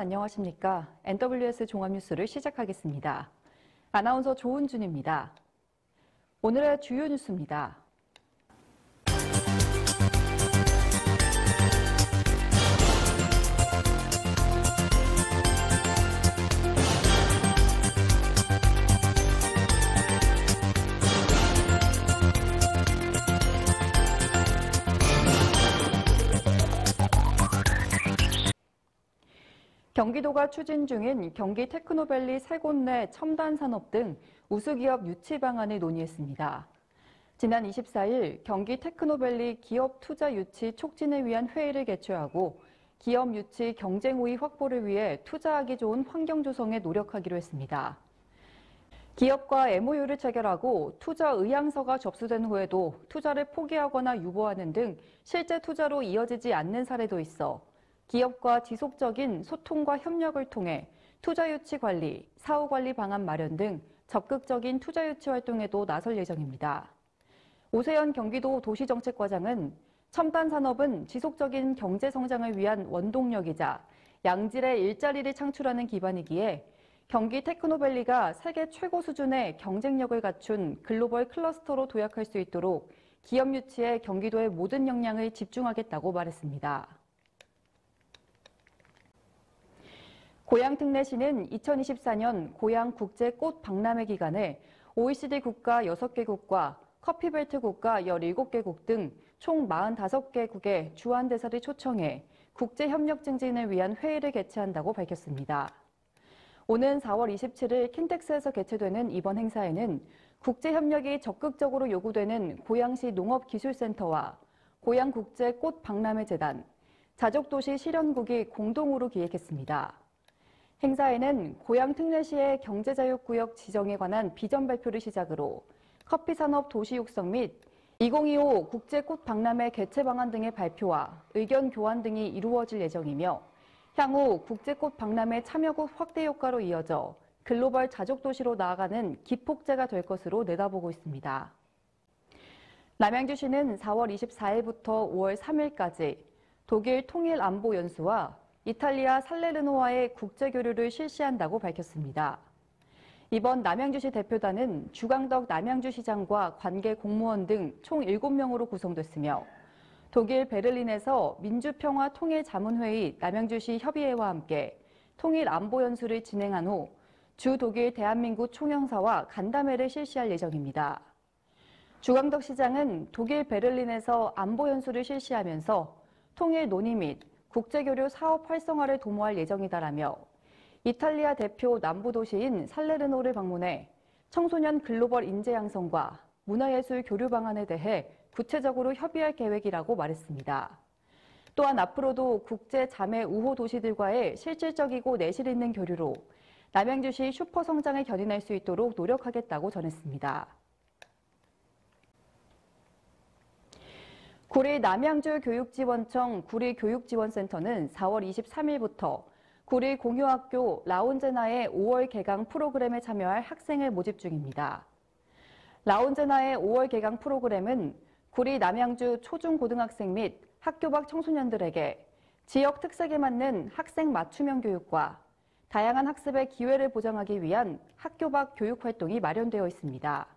안녕하십니까? NWS 종합뉴스를 시작하겠습니다. 아나운서 조은준입니다. 오늘의 주요 뉴스입니다. 경기도가 추진 중인 경기 테크노밸리 3곳 내 첨단 산업 등 우수기업 유치 방안을 논의했습니다. 지난 24일 경기 테크노밸리 기업 투자 유치 촉진을 위한 회의를 개최하고 기업 유치 경쟁 우위 확보를 위해 투자하기 좋은 환경 조성에 노력하기로 했습니다. 기업과 MOU를 체결하고 투자 의향서가 접수된 후에도 투자를 포기하거나 유보하는 등 실제 투자로 이어지지 않는 사례도 있어 기업과 지속적인 소통과 협력을 통해 투자 유치 관리, 사후 관리 방안 마련 등 적극적인 투자 유치 활동에도 나설 예정입니다. 오세연 경기도 도시정책과장은 첨단 산업은 지속적인 경제 성장을 위한 원동력이자 양질의 일자리를 창출하는 기반이기에 경기 테크노밸리가 세계 최고 수준의 경쟁력을 갖춘 글로벌 클러스터로 도약할 수 있도록 기업 유치에 경기도의 모든 역량을 집중하겠다고 말했습니다. 고양특례시는 2024년 고양국제꽃 박람회 기간에 OECD 국가 6개국과 커피벨트 국가 17개국 등 총 45개국의 주한대사를 초청해 국제협력 증진을 위한 회의를 개최한다고 밝혔습니다. 오는 4월 27일 킨텍스에서 개최되는 이번 행사에는 국제협력이 적극적으로 요구되는 고양시 농업기술센터와 고양국제꽃 박람회 재단, 자족도시 실현국이 공동으로 기획했습니다. 행사에는 고양특례시의 경제자유구역 지정에 관한 비전 발표를 시작으로 커피산업 도시 육성 및 2025 국제꽃 박람회 개최 방안 등의 발표와 의견 교환 등이 이루어질 예정이며 향후 국제꽃 박람회 참여국 확대 효과로 이어져 글로벌 자족도시로 나아가는 기폭제가 될 것으로 내다보고 있습니다. 남양주시는 4월 24일부터 5월 3일까지 독일 통일안보연수와 이탈리아 살레르노와의 국제교류를 실시한다고 밝혔습니다. 이번 남양주시 대표단은 주강덕 남양주시장과 관계 공무원 등 총 7명으로 구성됐으며 독일 베를린에서 민주평화통일자문회의 남양주시 협의회와 함께 통일안보연수를 진행한 후 주 독일 대한민국 총영사와 간담회를 실시할 예정입니다. 주강덕 시장은 독일 베를린에서 안보연수를 실시하면서 통일 논의 및 국제교류 사업 활성화를 도모할 예정이다라며 이탈리아 대표 남부도시인 살레르노를 방문해 청소년 글로벌 인재 양성과 문화예술 교류 방안에 대해 구체적으로 협의할 계획이라고 말했습니다. 또한 앞으로도 국제 자매 우호 도시들과의 실질적이고 내실 있는 교류로 남양주시 슈퍼 성장을 견인할 수 있도록 노력하겠다고 전했습니다. 구리 남양주 교육지원청 구리교육지원센터는 4월 23일부터 구리 공유학교 라운제나의 5월 개강 프로그램에 참여할 학생을 모집 중입니다. 라운제나의 5월 개강 프로그램은 구리 남양주 초중고등학생 및 학교 밖 청소년들에게 지역 특색에 맞는 학생 맞춤형 교육과 다양한 학습의 기회를 보장하기 위한 학교 밖 교육 활동이 마련되어 있습니다.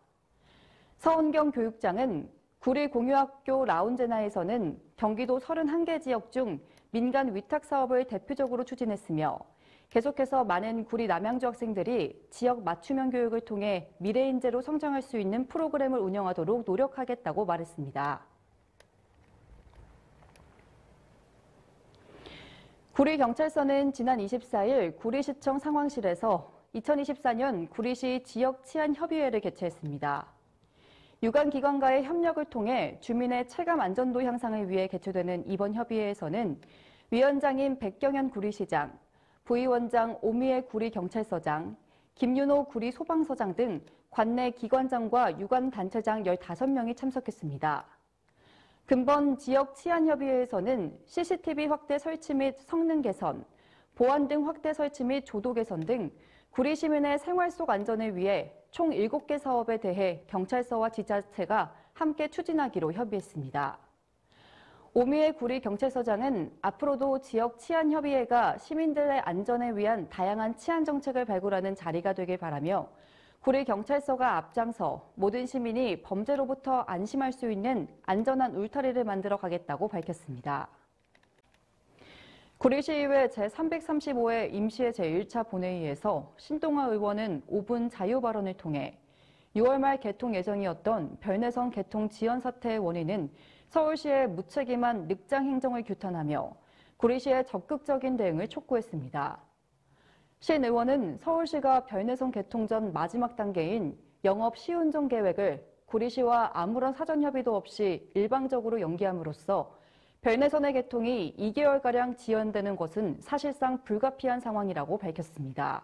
서은경 교육장은 구리 공유학교 라운제나에서는 경기도 31개 지역 중 민간 위탁 사업을 대표적으로 추진했으며 계속해서 많은 구리 남양주 학생들이 지역 맞춤형 교육을 통해 미래 인재로 성장할 수 있는 프로그램을 운영하도록 노력하겠다고 말했습니다. 구리경찰서는 지난 24일 구리시청 상황실에서 2024년 구리시 지역치안협의회를 개최했습니다. 유관기관과의 협력을 통해 주민의 체감 안전도 향상을 위해 개최되는 이번 협의회에서는 위원장인 백경현 구리시장, 부위원장 오미애 구리경찰서장, 김윤호 구리소방서장 등 관내 기관장과 유관단체장 15명이 참석했습니다. 금번 지역치안협의회에서는 CCTV 확대 설치 및 성능 개선, 보안 등 확대 설치 및 조도 개선 등 구리 시민의 생활 속 안전을 위해 총 7개 사업에 대해 경찰서와 지자체가 함께 추진하기로 협의했습니다. 오미애 구리경찰서장은 앞으로도 지역 치안협의회가 시민들의 안전을 위한 다양한 치안 정책을 발굴하는 자리가 되길 바라며 구리경찰서가 앞장서 모든 시민이 범죄로부터 안심할 수 있는 안전한 울타리를 만들어 가겠다고 밝혔습니다. 구리시의회 제335회 임시회 제1차 본회의에서 신동아 의원은 5분 자유 발언을 통해 6월 말 개통 예정이었던 별내선 개통 지연 사태의 원인은 서울시의 무책임한 늑장 행정을 규탄하며 구리시의 적극적인 대응을 촉구했습니다. 신 의원은 서울시가 별내선 개통 전 마지막 단계인 영업 시운전 계획을 구리시와 아무런 사전 협의도 없이 일방적으로 연기함으로써 별내선의 개통이 2개월가량 지연되는 것은 사실상 불가피한 상황이라고 밝혔습니다.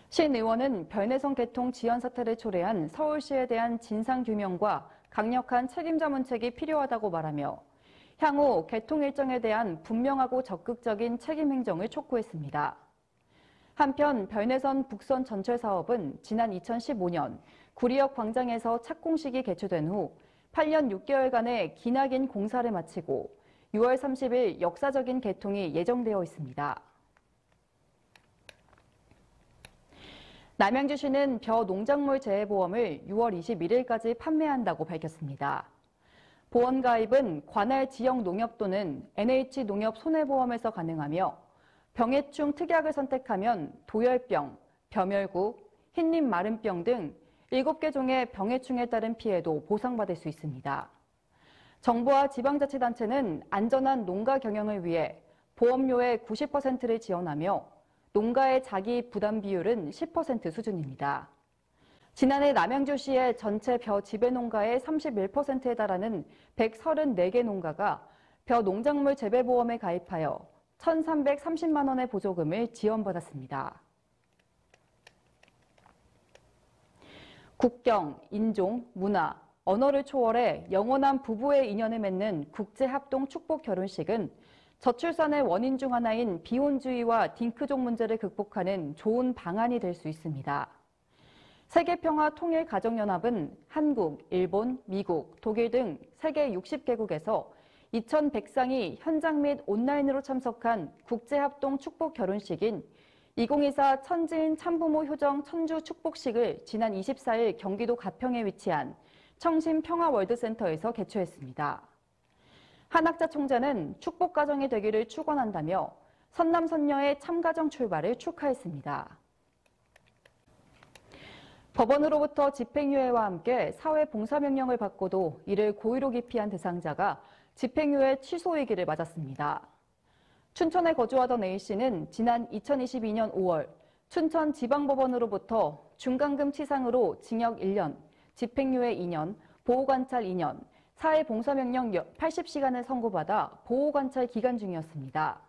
신 의원은 별내선 개통 지연 사태를 초래한 서울시에 대한 진상규명과 강력한 책임자 문책이 필요하다고 말하며 향후 개통 일정에 대한 분명하고 적극적인 책임 행정을 촉구했습니다. 한편 별내선 북선 전철 사업은 지난 2015년 구리역 광장에서 착공식이 개최된 후 8년 6개월간의 기나긴 공사를 마치고 6월 30일 역사적인 개통이 예정되어 있습니다. 남양주시는 벼 농작물 재해보험을 6월 21일까지 판매한다고 밝혔습니다. 보험 가입은 관할 지역 농협 또는 NH농협 손해보험에서 가능하며 병해충 특약을 선택하면 도열병, 벼멸구, 흰잎 마른병 등 7개 종의 병해충에 따른 피해도 보상받을 수 있습니다. 정부와 지방자치단체는 안전한 농가 경영을 위해 보험료의 90%를 지원하며 농가의 자기 부담 비율은 10% 수준입니다. 지난해 남양주시의 전체 벼 지배 농가의 31%에 달하는 134개 농가가 벼 농작물 재배보험에 가입하여 1,330만 원의 보조금을 지원받았습니다. 국경, 인종, 문화, 언어를 초월해 영원한 부부의 인연을 맺는 국제합동 축복 결혼식은 저출산의 원인 중 하나인 비혼주의와 딩크족 문제를 극복하는 좋은 방안이 될 수 있습니다. 세계평화통일가정연합은 한국, 일본, 미국, 독일 등 세계 60개국에서 2,100상이 현장 및 온라인으로 참석한 국제합동 축복 결혼식인 2024 천지인 참부모 효정 천주 축복식을 지난 24일 경기도 가평에 위치한 청심평화월드센터에서 개최했습니다. 한학자 총재는 축복가정이 되기를 축원한다며 선남선녀의 참가정 출발을 축하했습니다. 법원으로부터 집행유예와 함께 사회봉사명령을 받고도 이를 고의로 기피한 대상자가 집행유예 취소이기를 맞았습니다. 춘천에 거주하던 A씨는 지난 2022년 5월 춘천지방법원으로부터 중간금 치상으로 징역 1년, 집행유예 2년, 보호관찰 2년, 사회봉사명령 80시간을 선고받아 보호관찰 기간 중이었습니다.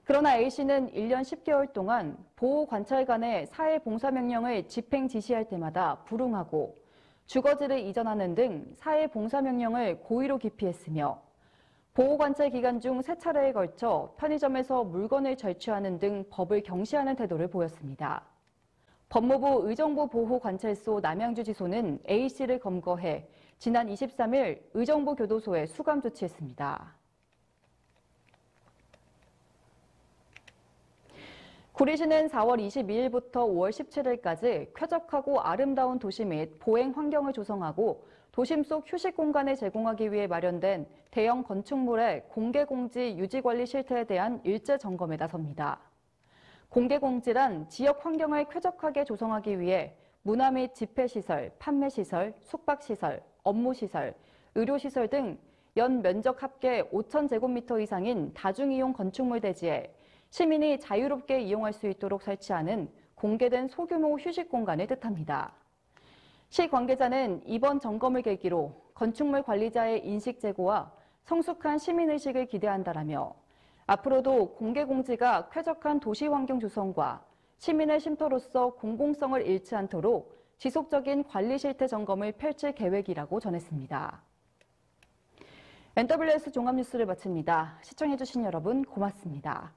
그러나 A씨는 1년 10개월 동안 보호관찰관의 사회봉사명령을 집행 지시할 때마다 불응하고 주거지를 이전하는 등 사회봉사명령을 고의로 기피했으며 보호관찰 기간 중 3차례에 걸쳐 편의점에서 물건을 절취하는 등 법을 경시하는 태도를 보였습니다. 법무부 의정부 보호관찰소 남양주지소는 A씨를 검거해 지난 23일 의정부 교도소에 수감 조치했습니다. 구리시는 4월 22일부터 5월 17일까지 쾌적하고 아름다운 도시 및 보행 환경을 조성하고 도심 속 휴식 공간을 제공하기 위해 마련된 대형 건축물의 공개공지 유지관리 실태에 대한 일제 점검에 나섭니다. 공개공지란 지역 환경을 쾌적하게 조성하기 위해 문화 및 집회시설, 판매시설, 숙박시설, 업무시설, 의료시설 등 연 면적 합계 5,000제곱미터 이상인 다중이용 건축물 대지에 시민이 자유롭게 이용할 수 있도록 설치하는 공개된 소규모 휴식 공간을 뜻합니다. 시 관계자는 이번 점검을 계기로 건축물 관리자의 인식 제고와 성숙한 시민의식을 기대한다라며 앞으로도 공개공지가 쾌적한 도시 환경 조성과 시민의 쉼터로서 공공성을 잃지 않도록 지속적인 관리 실태 점검을 펼칠 계획이라고 전했습니다. NWS 종합뉴스를 마칩니다. 시청해주신 여러분 고맙습니다.